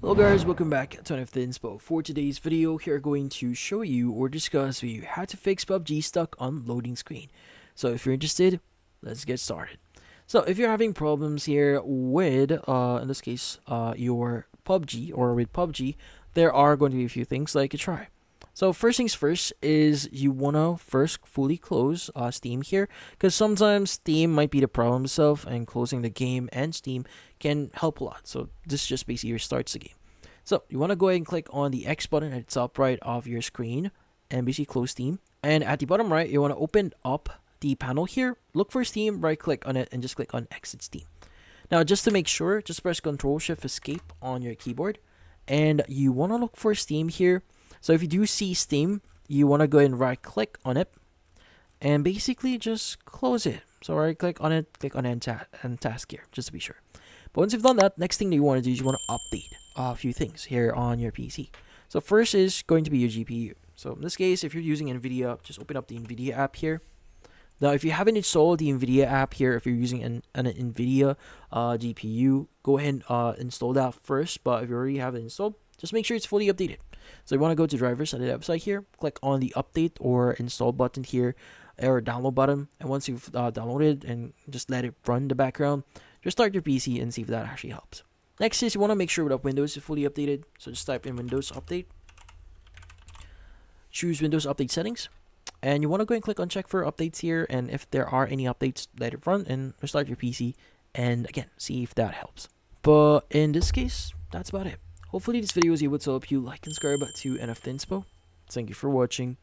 Hello guys, welcome back to another Inspo. For today's video, we are going to show you or discuss with you how to fix PUBG stuck on loading screen. So if you're interested, let's get started. So if you're having problems here with, in this case, your PUBG or with PUBG, there are going to be a few things like you try. So first things first is you wanna first fully close Steam here, because sometimes Steam might be the problem itself, and closing the game and Steam can help a lot. So this just basically restarts the game. So you wanna go ahead and click on the X button at the top right of your screen, and basically close Steam. And at the bottom right, you wanna open up the panel here. Look for Steam, right click on it, and just click on Exit Steam. Now just to make sure, just press Control Shift Escape on your keyboard, and you wanna look for Steam here. So if you do see Steam, you want to go ahead and right click on it and basically just close it. So right click on it, click on end task here, just to be sure. But once you've done that, next thing that you want to do is you want to update a few things here on your PC. So first is going to be your GPU. So in this case, if you're using NVIDIA, just open up the NVIDIA app here. Now, if you haven't installed the NVIDIA app here, if you're using an NVIDIA GPU, go ahead and install that first. But if you already have it installed, just make sure it's fully updated. So you want to go to drivers on the website here, click on the update or install button here, or download button. And once you've downloaded and just let it run in the background, just start your PC and see if that actually helps. Next is you want to make sure that Windows is fully updated. So just type in Windows Update, choose Windows Update Settings, and you want to go and click on check for updates here. And if there are any updates, let it run and restart your PC. And again, see if that helps. But in this case, that's about it. Hopefully this video was able to help you. Like and subscribe to NF Inspo. Thank you for watching.